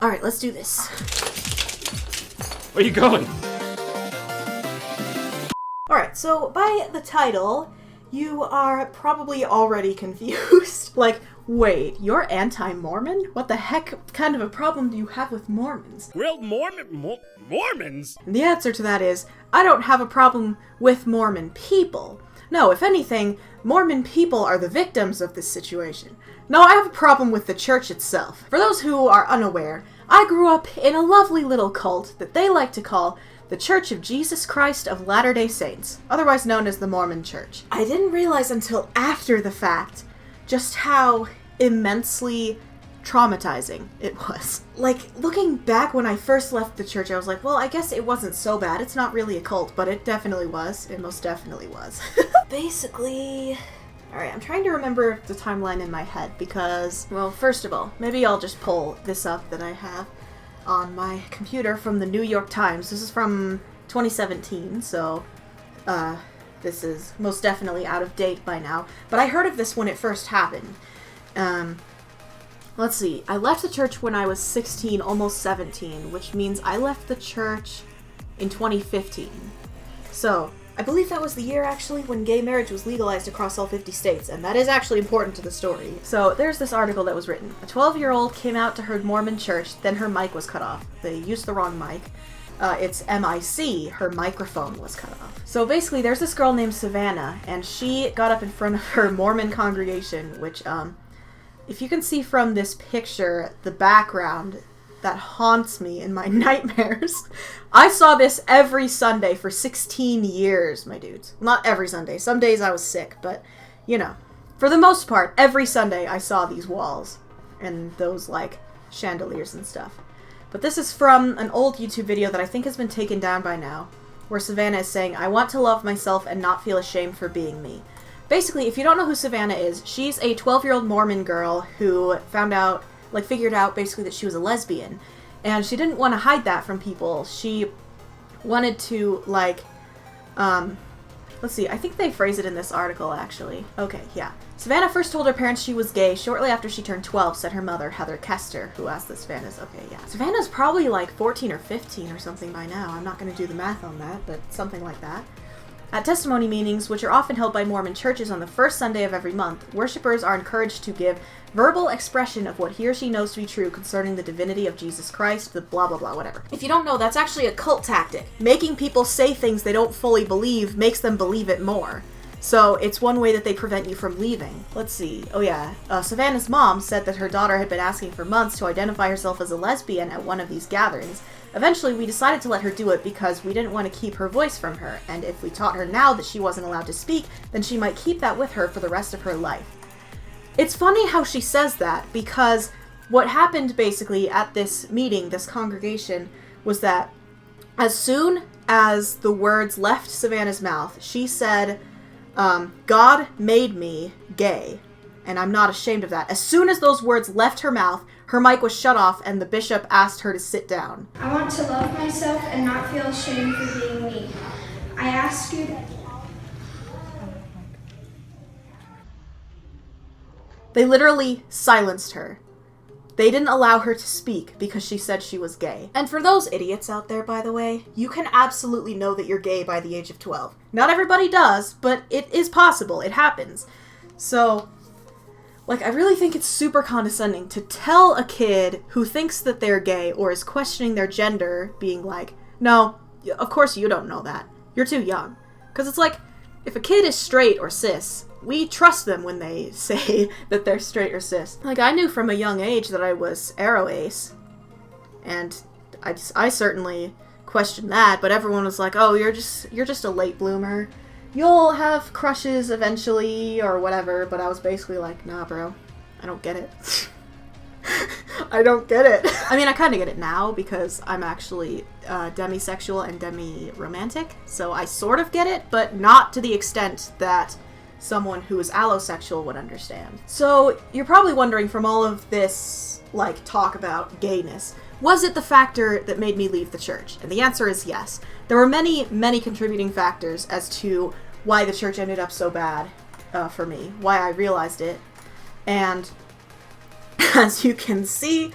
Alright, let's do this. Where are you going? Alright, so by the title, you are probably already confused. Like, wait, you're anti-Mormon? What the heck kind of a problem do you have with Mormons? Grilled Mormons? And the answer to that is, I don't have a problem with Mormon people. No, if anything, Mormon people are the victims of this situation. No, I have a problem with the church itself. For those who are unaware, I grew up in a lovely little cult that they like to call the Church of Jesus Christ of Latter-day Saints, otherwise known as the Mormon Church. I didn't realize until after the fact just how immensely traumatizing it was. Like, looking back when I first left the church, I was like, well, I guess it wasn't so bad. It's not really a cult, but it definitely was. It most definitely was. Basically... Alright, I'm trying to remember the timeline in my head because, well, first of all, maybe I'll just pull this up that I have on my computer from the New York Times. This is from 2017, so this is most definitely out of date by now. But I heard of this when it first happened. Let's see, I left the church when I was 16, almost 17, which means I left the church in 2015. So, I believe that was the year, actually, when gay marriage was legalized across all 50 states, and that is actually important to the story. So, there's this article that was written. A 12-year-old came out to her Mormon church, then her mic was cut off. They used the wrong mic. It's MIC, her microphone was cut off. So basically, there's this girl named Savannah, and she got up in front of her Mormon congregation, which, if you can see from this picture, the background that haunts me in my nightmares. I saw this every Sunday for 16 years, my dudes. Not every Sunday. Some days I was sick, but, you know. For the most part, every Sunday I saw these walls and those, like, chandeliers and stuff. But this is from an old YouTube video that I think has been taken down by now, where Savannah is saying, I want to love myself and not feel ashamed for being me. Basically, if you don't know who Savannah is, she's a 12-year-old Mormon girl who figured out basically that she was a lesbian. And she didn't want to hide that from people. She wanted to, let's see, I think they phrase it in this article, actually. Okay, yeah. Savannah first told her parents she was gay shortly after she turned 12, said her mother, Heather Kester, who asked this Savannah's, okay, yeah. Savannah's probably like 14 or 15 or something by now. I'm not going to do the math on that, but something like that. At testimony meetings, which are often held by Mormon churches on the first Sunday of every month, worshipers are encouraged to give verbal expression of what he or she knows to be true concerning the divinity of Jesus Christ, the blah blah blah, whatever. If you don't know, that's actually a cult tactic. Making people say things they don't fully believe makes them believe it more. So it's one way that they prevent you from leaving. Let's see. Oh yeah. Savannah's mom said that her daughter had been asking for months to identify herself as a lesbian at one of these gatherings. Eventually, we decided to let her do it because we didn't want to keep her voice from her, and if we taught her now that she wasn't allowed to speak, then she might keep that with her for the rest of her life. It's funny how she says that, because what happened basically at this meeting, this congregation, was that as soon as the words left Savannah's mouth, she said, God made me gay, and I'm not ashamed of that. As soon as those words left her mouth, her mic was shut off and the bishop asked her to sit down. I want to love myself and not feel ashamed for being me. I ask you to... They literally silenced her. They didn't allow her to speak because she said she was gay. And for those idiots out there, by the way, you can absolutely know that you're gay by the age of 12. Not everybody does, but it is possible. It happens. So, I really think it's super condescending to tell a kid who thinks that they're gay or is questioning their gender, being like, no, of course you don't know that. You're too young. Because it's like, if a kid is straight or cis, we trust them when they say that they're straight or cis. I knew from a young age that I was aro-ace, and I certainly questioned that, but everyone was like, oh, you're just a late bloomer. You'll have crushes eventually, or whatever, but I was basically like, nah, bro, I don't get it. I don't get it. I mean, I kind of get it now, because I'm actually demisexual and demi-romantic, so I sort of get it, but not to the extent that someone who is allosexual would understand. So, you're probably wondering from all of this, talk about gayness, was it the factor that made me leave the church? And the answer is yes. There were many, many contributing factors as to why the church ended up so bad for me, why I realized it. And as you can see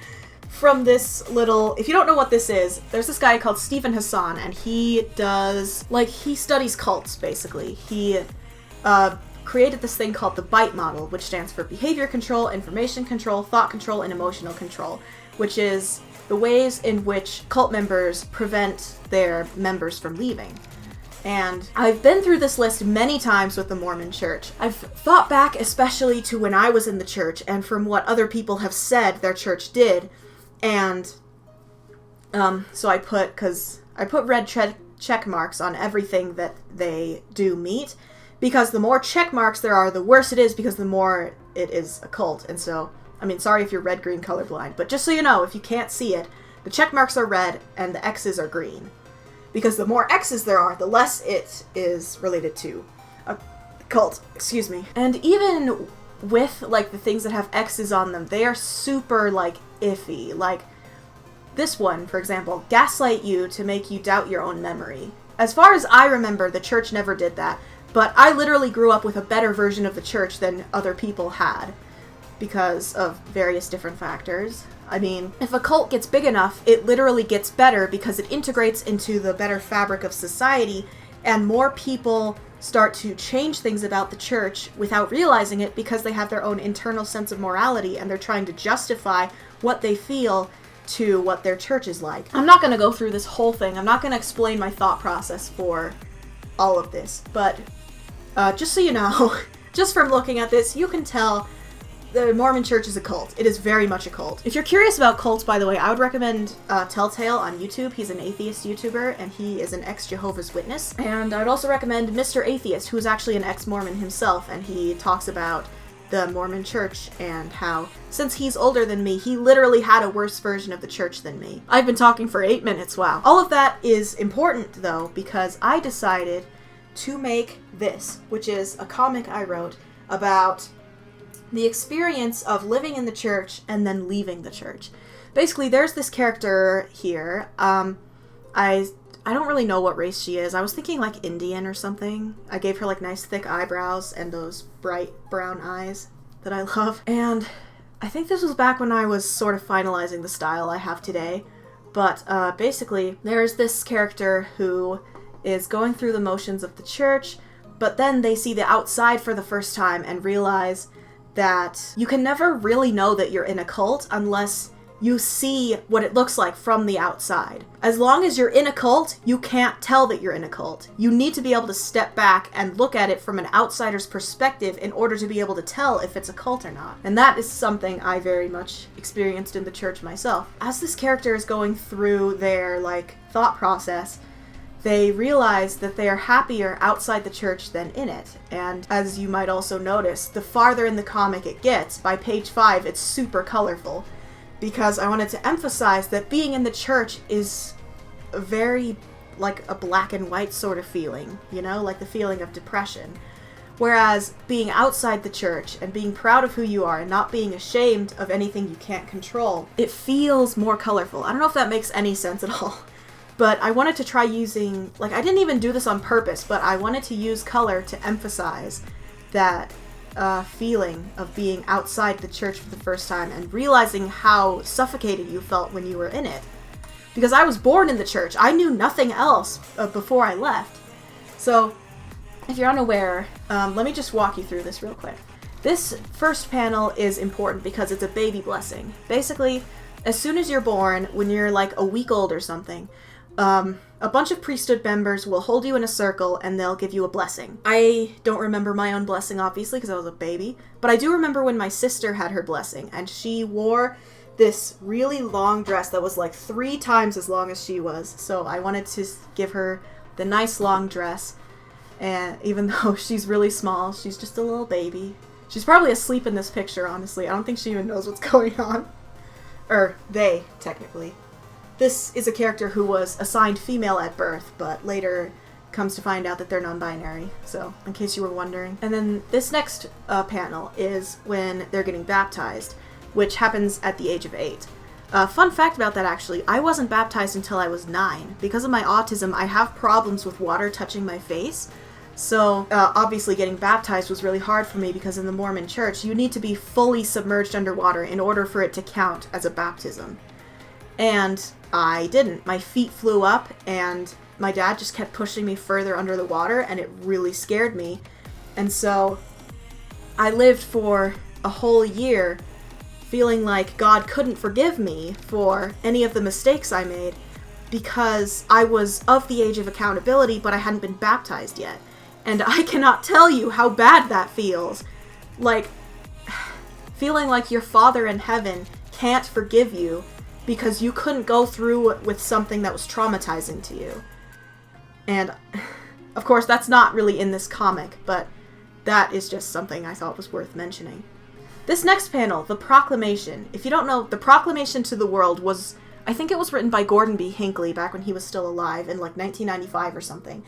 from this little, if you don't know what this is, there's this guy called Stephen Hassan, and he does, like, he studies cults, basically. He created this thing called the BITE model, which stands for behavior control, information control, thought control, and emotional control, which is the ways in which cult members prevent their members from leaving. And I've been through this list many times with the Mormon Church. I've thought back especially to when I was in the church and from what other people have said their church did. And so I put red check marks on everything that they do meet, because the more check marks there are, the worse it is, because the more it is a cult. And so, I mean, sorry if you're red-green colorblind, but just so you know, if you can't see it, the check marks are red and the X's are green. Because the more X's there are, the less it is related to a cult. Excuse me. And even with, like, the things that have X's on them, they are super, like, iffy. Like, this one, for example, gaslight you to make you doubt your own memory. As far as I remember, the church never did that, but I literally grew up with a better version of the church than other people had, because of various different factors. I mean, if a cult gets big enough, it literally gets better because it integrates into the better fabric of society, and more people start to change things about the church without realizing it, because they have their own internal sense of morality and they're trying to justify what they feel to what their church is like. I'm not going to go through this whole thing. I'm not going to explain my thought process for all of this, but just so you know, just from looking at this, you can tell the Mormon Church is a cult. It is very much a cult. If you're curious about cults, by the way, I would recommend Telltale on YouTube. He's an atheist YouTuber, and he is an ex-Jehovah's Witness. And I would also recommend Mr. Atheist, who is actually an ex-Mormon himself, and he talks about the Mormon Church and how, since he's older than me, he literally had a worse version of the church than me. I've been talking for 8 minutes, wow. All of that is important, though, because I decided to make this, which is a comic I wrote about the experience of living in the church and then leaving the church. Basically, there's this character here. I don't really know what race she is. I was thinking like Indian or something. I gave her like nice thick eyebrows and those bright brown eyes that I love. And I think this was back when I was sort of finalizing the style I have today. But basically, there's this character who is going through the motions of the church, but then they see the outside for the first time and realize that you can never really know that you're in a cult unless you see what it looks like from the outside. As long as you're in a cult, you can't tell that you're in a cult. You need to be able to step back and look at it from an outsider's perspective in order to be able to tell if it's a cult or not. And that is something I very much experienced in the church myself. As this character is going through their, like, thought process, they realize that they are happier outside the church than in it. And as you might also notice, the farther in the comic it gets, by page 5, it's super colorful. Because I wanted to emphasize that being in the church is very like a black and white sort of feeling, you know, like the feeling of depression. Whereas being outside the church and being proud of who you are and not being ashamed of anything you can't control, it feels more colorful. I don't know if that makes any sense at all. But I wanted to try using, like, I didn't even do this on purpose, but I wanted to use color to emphasize that feeling of being outside the church for the first time and realizing how suffocated you felt when you were in it. Because I was born in the church. I knew nothing else before I left. So, if you're unaware, let me just walk you through this real quick. This first panel is important because it's a baby blessing. Basically, as soon as you're born, when you're like a week old or something, a bunch of priesthood members will hold you in a circle and they'll give you a blessing. I don't remember my own blessing, obviously, because I was a baby, but I do remember when my sister had her blessing, and she wore this really long dress that was like 3 times as long as she was, so I wanted to give her the nice long dress, and even though she's really small, she's just a little baby. She's probably asleep in this picture, honestly. I don't think she even knows what's going on. Or, they, technically. This is a character who was assigned female at birth, but later comes to find out that they're non-binary, so in case you were wondering. And then this next panel is when they're getting baptized, which happens at the age of 8. Fun fact about that, actually, I wasn't baptized until I was 9. Because of my autism, I have problems with water touching my face, so obviously getting baptized was really hard for me because in the Mormon church, you need to be fully submerged underwater in order for it to count as a baptism. And I didn't. My feet flew up, and my dad just kept pushing me further under the water, and it really scared me. And so I lived for a whole year feeling like God couldn't forgive me for any of the mistakes I made because I was of the age of accountability, but I hadn't been baptized yet. And I cannot tell you how bad that feels. Like, feeling like your Father in heaven can't forgive you because you couldn't go through with something that was traumatizing to you. And, of course, that's not really in this comic, but that is just something I thought was worth mentioning. This next panel, the Proclamation. If you don't know, the Proclamation to the World was, I think it was written by Gordon B. Hinckley back when he was still alive in like 1995 or something.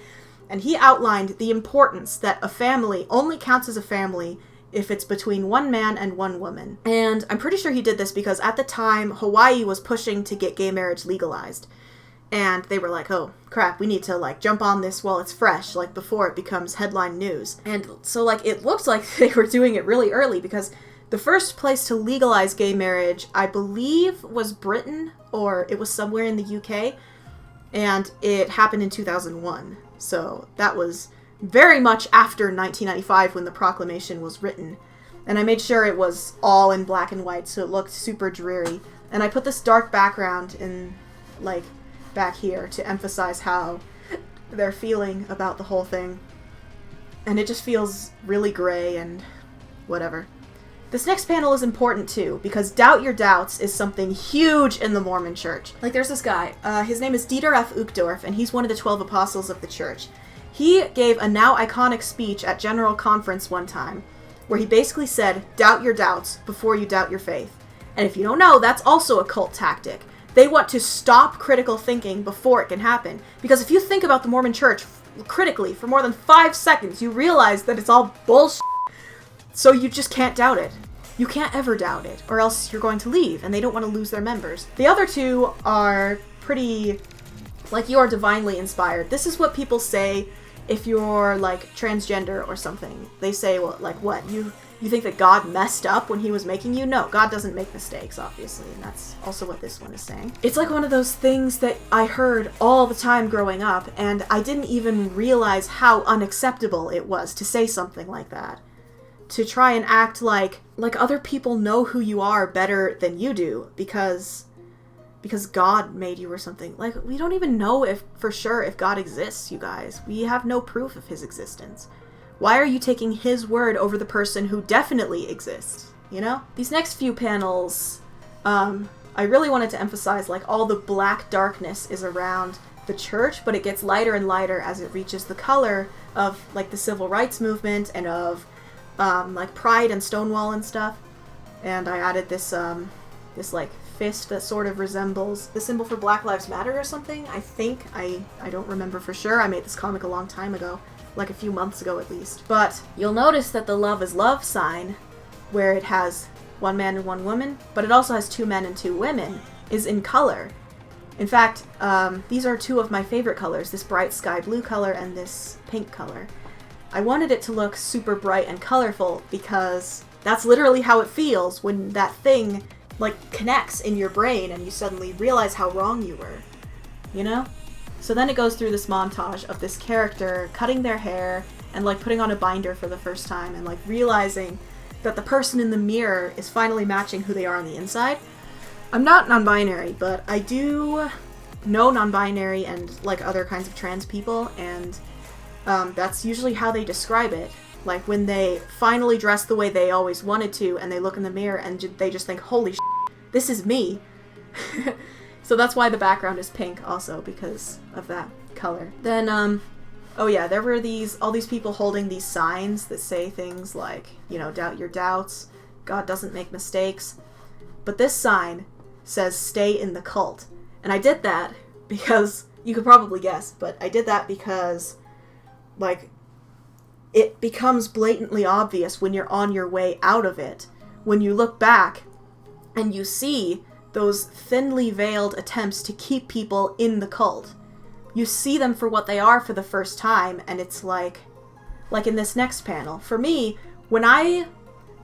And he outlined the importance that a family only counts as a family if it's between one man and one woman. And I'm pretty sure he did this because at the time, Hawaii was pushing to get gay marriage legalized. And they were like, oh, crap, we need to, like, jump on this while it's fresh, like, before it becomes headline news. And so, like, it looked like they were doing it really early because the first place to legalize gay marriage, I believe, was Britain, or it was somewhere in the UK, and it happened in 2001. So that was very much after 1995 when the Proclamation was written. And I made sure it was all in black and white, so it looked super dreary. And I put this dark background in, like, back here to emphasize how they're feeling about the whole thing. And it just feels really gray and whatever. This next panel is important too, because Doubt Your Doubts is something huge in the Mormon church. Like, there's this guy, his name is Dieter F. Uchtdorf, and he's one of the 12 apostles of the church. He gave a now iconic speech at General Conference one time, where he basically said, doubt your doubts before you doubt your faith. And if you don't know, that's also a cult tactic. They want to stop critical thinking before it can happen. Because if you think about the Mormon church critically for more than 5 seconds, you realize that it's all bullshit. So you just can't doubt it. You can't ever doubt it, or else you're going to leave, and they don't want to lose their members. The other two are pretty, like, you are divinely inspired. This is what people say if you're, like, transgender or something. They say, well, like, what? You think that God messed up when he was making you? No, God doesn't make mistakes, obviously, and that's also what this one is saying. It's like one of those things that I heard all the time growing up, and I didn't even realize how unacceptable it was to say something like that. To try and act like other people know who you are better than you do because God made you or something. Like, we don't even know if for sure if God exists, you guys. We have no proof of his existence. Why are you taking his word over the person who definitely exists, you know? These next few panels, I really wanted to emphasize, like, all the black darkness is around the church, but it gets lighter and lighter as it reaches the color of, like, the civil rights movement and of like Pride and Stonewall and stuff. And I added this, this like fist that sort of resembles the symbol for Black Lives Matter or something. I think, I don't remember for sure. I made this comic a long time ago, like a few months ago at least. But you'll notice that the love is love sign, where it has one man and one woman, but it also has 2 men and 2 women, is in color. In fact, these are 2 of my favorite colors, this bright sky blue color and this pink color. I wanted it to look super bright and colorful because that's literally how it feels when that thing, like, connects in your brain and you suddenly realize how wrong you were, you know? So then it goes through this montage of this character cutting their hair and, like, putting on a binder for the first time and, like, realizing that the person in the mirror is finally matching who they are on the inside. I'm not non-binary, but I do know non-binary and, like, other kinds of trans people, and that's usually how they describe it. Like, when they finally dress the way they always wanted to, and they look in the mirror and they just think, holy shit, this is me. So that's why the background is pink also, because of that color. Then, oh yeah, there were all these people holding these signs that say things like, you know, doubt your doubts, God doesn't make mistakes. But this sign says, stay in the cult. And I did that because, you could probably guess, but I did that because, like, it becomes blatantly obvious when you're on your way out of it. When you look back and you see those thinly veiled attempts to keep people in the cult. You see them for what they are for the first time, and it's like in this next panel. For me, when I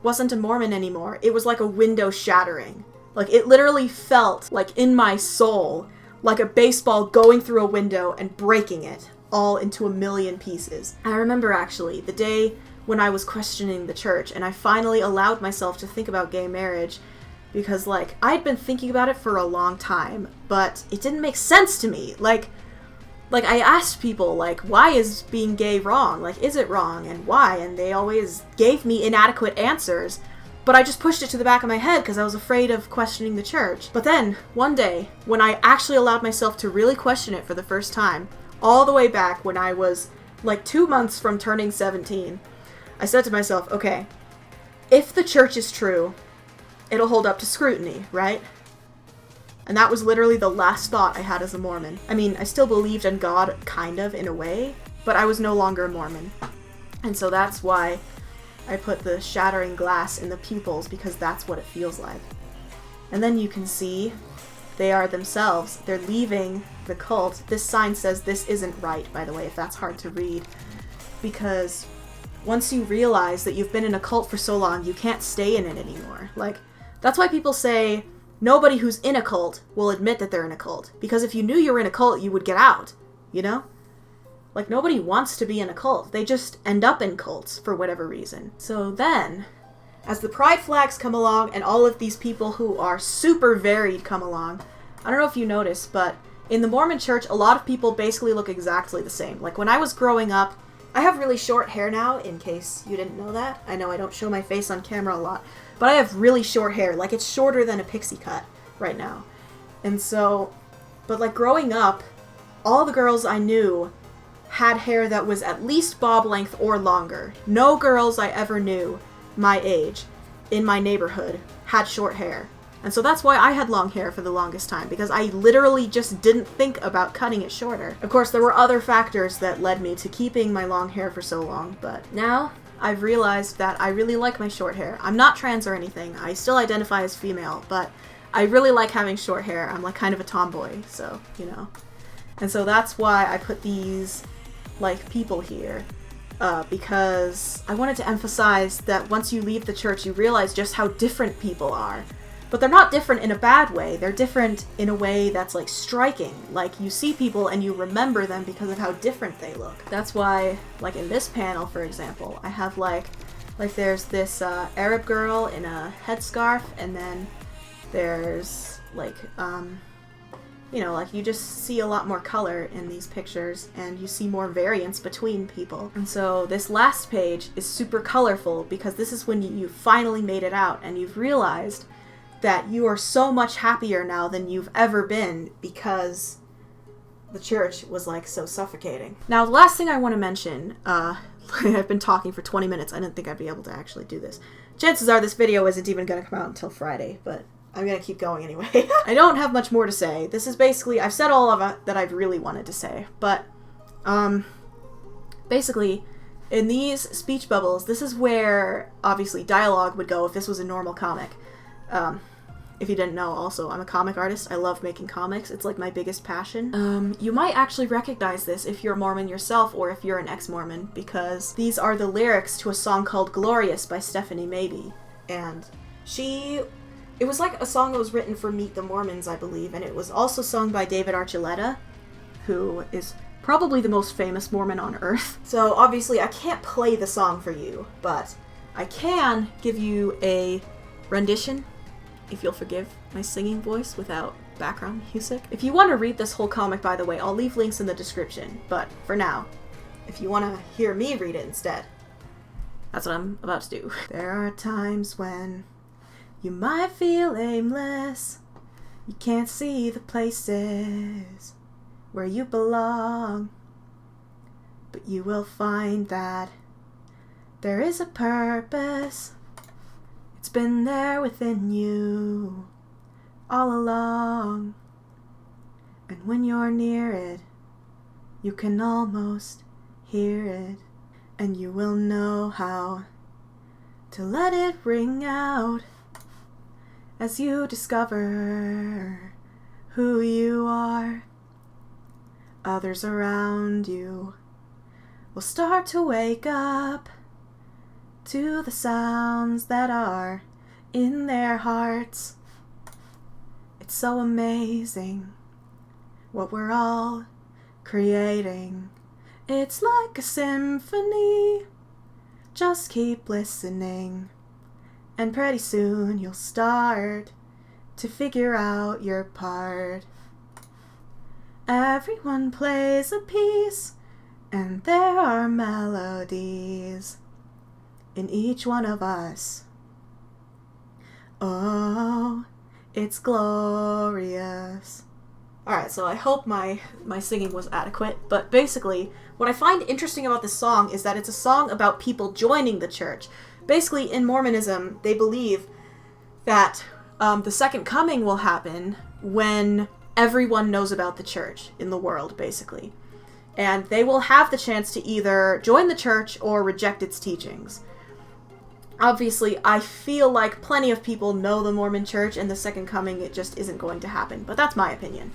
wasn't a Mormon anymore, it was like a window shattering. Like, it literally felt like in my soul, like a baseball going through a window and breaking it all into a million pieces. I remember, actually, the day when I was questioning the church and I finally allowed myself to think about gay marriage, because, like, I'd been thinking about it for a long time, but it didn't make sense to me. Like, I asked people, like, why is being gay wrong? Like, is it wrong, and why? And they always gave me inadequate answers, but I just pushed it to the back of my head because I was afraid of questioning the church. But then, one day, when I actually allowed myself to really question it for the first time, all the way back when I was, like, 2 months from turning 17, I said to myself, okay, if the church is true, it'll hold up to scrutiny, right? And that was literally the last thought I had as a Mormon. I mean, I still believed in God, kind of, in a way, but I was no longer a Mormon. And so that's why I put the shattering glass in the pupils, because that's what it feels like. And then you can see they are themselves. They're leaving the cult. This sign says this isn't right, by the way, if that's hard to read. Because once you realize that you've been in a cult for so long, you can't stay in it anymore. Like, that's why people say nobody who's in a cult will admit that they're in a cult. Because if you knew you were in a cult, you would get out, you know? Like, nobody wants to be in a cult. They just end up in cults for whatever reason. So then, as the pride flags come along and all of these people who are super varied come along, I don't know if you noticed, but in the Mormon church, a lot of people basically look exactly the same. Like, when I was growing up, I have really short hair now, in case you didn't know that. I know I don't show my face on camera a lot, but I have really short hair. Like, it's shorter than a pixie cut right now. And so, but like growing up, all the girls I knew had hair that was at least bob length or longer. No girls I ever knew my age in my neighborhood had short hair. And so that's why I had long hair for the longest time, because I literally just didn't think about cutting it shorter. Of course, there were other factors that led me to keeping my long hair for so long, but now I've realized that I really like my short hair. I'm not trans or anything. I still identify as female, but I really like having short hair. I'm like kind of a tomboy, so, you know. And so that's why I put these, like, people here. Because I wanted to emphasize that once you leave the church, you realize just how different people are. But they're not different in a bad way. They're different in a way that's, like, striking. Like, you see people and you remember them because of how different they look. That's why, like, in this panel, for example, I have, like there's this Arab girl in a headscarf, and then there's, like, you know, like, you just see a lot more color in these pictures, and you see more variance between people. And so this last page is super colorful, because this is when you finally made it out, and you've realized that you are so much happier now than you've ever been, because the church was, like, so suffocating. Now, the last thing I want to mention, I've been talking for 20 minutes. I didn't think I'd be able to actually do this. Chances are this video isn't even going to come out until Friday, but I'm going to keep going anyway. I don't have much more to say. This is basically, I've said all of it that I've really wanted to say, but, basically, in these speech bubbles, this is where, obviously, dialogue would go if this was a normal comic. If you didn't know, also, I'm a comic artist. I love making comics. It's like my biggest passion. You might actually recognize this if you're a Mormon yourself, or if you're an ex-Mormon, because these are the lyrics to a song called Glorious by Stephanie Maybe. And it was like a song that was written for Meet the Mormons, I believe, and it was also sung by David Archuleta, who is probably the most famous Mormon on earth. So obviously I can't play the song for you, but I can give you a rendition, if you'll forgive my singing voice without background music. If you want to read this whole comic, by the way, I'll leave links in the description, but for now, if you want to hear me read it instead, that's what I'm about to do. There are times when you might feel aimless, you can't see the places where you belong, but you will find that there is a purpose. It's been there within you all along, and when you're near it, you can almost hear it, and you will know how to let it ring out as you discover who you are. Others around you will start to wake up to the sounds that are in their hearts. It's so amazing what we're all creating. It's like a symphony. Just keep listening, and pretty soon you'll start to figure out your part. Everyone plays a piece, and there are melodies in each one of us. Oh, it's glorious. Alright, so I hope my singing was adequate, but basically, what I find interesting about this song is that it's a song about people joining the church. Basically, in Mormonism, they believe that the second coming will happen when everyone knows about the church in the world, basically. And they will have the chance to either join the church or reject its teachings. Obviously, I feel like plenty of people know the Mormon church, and the second coming, it just isn't going to happen. But that's my opinion.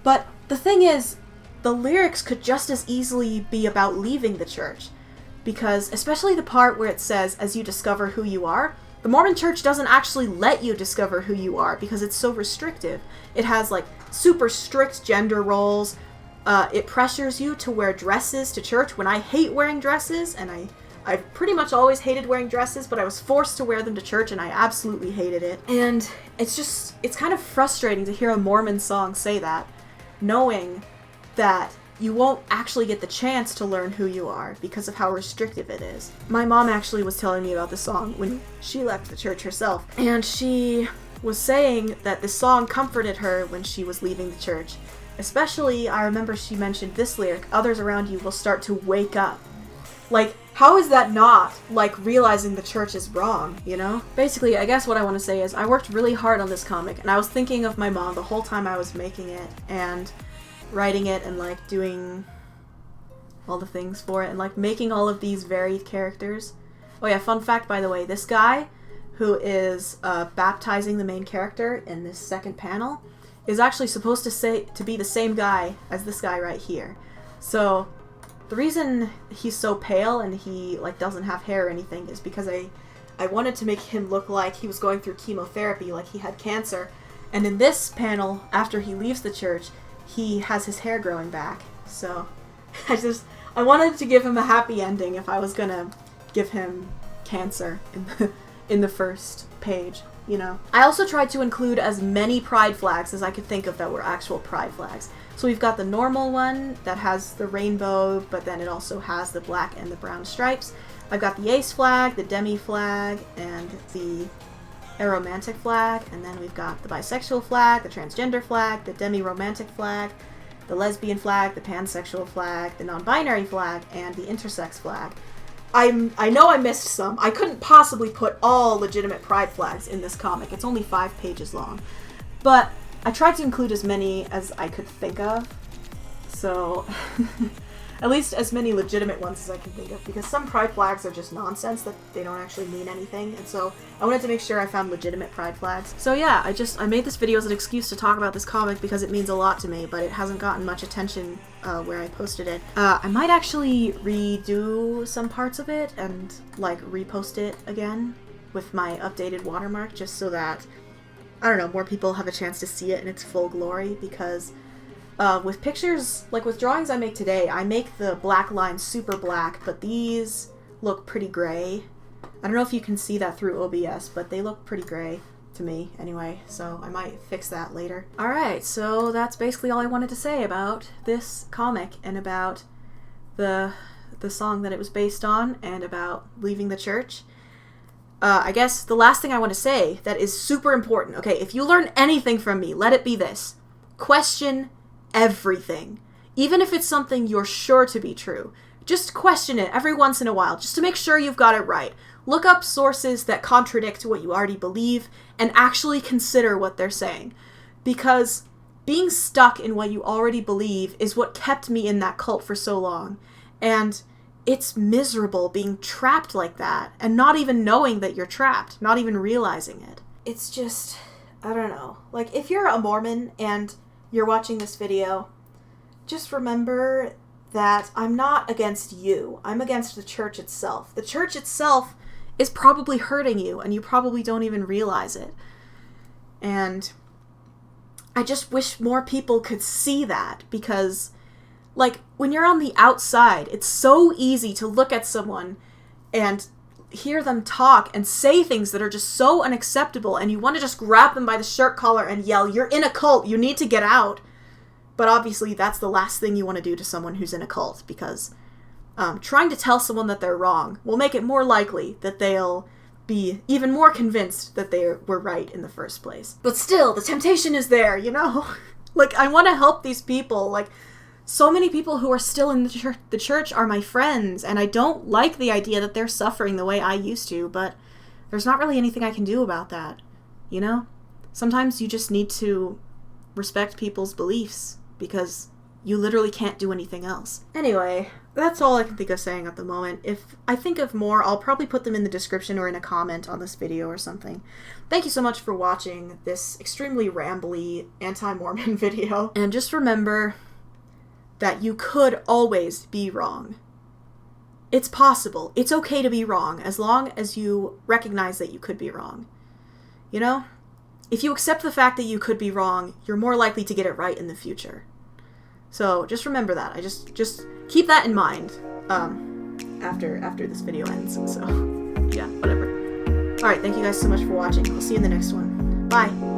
But the thing is, the lyrics could just as easily be about leaving the church. Because, especially the part where it says, as you discover who you are, the Mormon church doesn't actually let you discover who you are because it's so restrictive. It has, like, super strict gender roles. It pressures you to wear dresses to church when I hate wearing dresses, and I've pretty much always hated wearing dresses, but I was forced to wear them to church, and I absolutely hated it. And it's kind of frustrating to hear a Mormon song say that, knowing that you won't actually get the chance to learn who you are because of how restrictive it is. My mom actually was telling me about the song when she left the church herself, and she was saying that this song comforted her when she was leaving the church. Especially, I remember she mentioned this lyric, others around you will start to wake up. Like, how is that not, like, realizing the church is wrong, you know? Basically, I guess what I want to say is I worked really hard on this comic, and I was thinking of my mom the whole time I was making it, and writing it, and, like, doing all the things for it, and, like, making all of these varied characters. Oh yeah, fun fact, by the way, this guy, who is baptizing the main character in this second panel, is actually supposed to be the same guy as this guy right here. So the reason he's so pale and he, like, doesn't have hair or anything is because I wanted to make him look like he was going through chemotherapy, like he had cancer. And in this panel, after he leaves the church, he has his hair growing back. So I wanted to give him a happy ending if I was gonna give him cancer in the first page, you know. I also tried to include as many pride flags as I could think of that were actual pride flags. So we've got the normal one that has the rainbow, but then it also has the black and the brown stripes. I've got the ace flag, the demi flag, and the aromantic flag, and then we've got the bisexual flag, the transgender flag, the demi-romantic flag, the lesbian flag, the pansexual flag, the non-binary flag, and the intersex flag. I know I missed some. I couldn't possibly put all legitimate pride flags in this comic. It's only 5 pages long. But I tried to include as many as I could think of. So, at least as many legitimate ones as I can think of, because some pride flags are just nonsense, that they don't actually mean anything, and so I wanted to make sure I found legitimate pride flags. So yeah, I made this video as an excuse to talk about this comic because it means a lot to me, but it hasn't gotten much attention where I posted it. I might actually redo some parts of it and, like, repost it again with my updated watermark, just so that, I don't know, more people have a chance to see it in its full glory, because with pictures, like with drawings I make today, I make the black lines super black, but these look pretty gray. I don't know if you can see that through OBS, but they look pretty gray to me anyway, so I might fix that later. Alright, so that's basically all I wanted to say about this comic, and about the song that it was based on, and about leaving the church. I guess the last thing I want to say that is super important, okay, if you learn anything from me, let it be this. Question everything. Even if it's something you're sure to be true. Just question it every once in a while, just to make sure you've got it right. Look up sources that contradict what you already believe, and actually consider what they're saying. Because being stuck in what you already believe is what kept me in that cult for so long. And it's miserable being trapped like that, and not even knowing that you're trapped, not even realizing it. It's just, I don't know. Like, if you're a Mormon and you're watching this video, just remember that I'm not against you. I'm against the church itself. The church itself is probably hurting you, and you probably don't even realize it. And I just wish more people could see that, because, like, when you're on the outside, it's so easy to look at someone and hear them talk and say things that are just so unacceptable, and you want to just grab them by the shirt collar and yell, "You're in a cult, you need to get out." But obviously that's the last thing you want to do to someone who's in a cult, because trying to tell someone that they're wrong will make it more likely that they'll be even more convinced that they were right in the first place. But still, the temptation is there, you know? Like, I want to help these people. Like, so many people who are still in the church are my friends, and I don't like the idea that they're suffering the way I used to, but there's not really anything I can do about that, you know? Sometimes you just need to respect people's beliefs, because you literally can't do anything else. Anyway, that's all I can think of saying at the moment. If I think of more, I'll probably put them in the description or in a comment on this video or something. Thank you so much for watching this extremely rambly anti-Mormon video. And just remember that you could always be wrong. It's possible. It's okay to be wrong, as long as you recognize that you could be wrong. You know? If you accept the fact that you could be wrong, you're more likely to get it right in the future. So just remember that. I just keep that in mind after this video ends. So yeah, whatever. Alright, thank you guys so much for watching. I'll see you in the next one. Bye!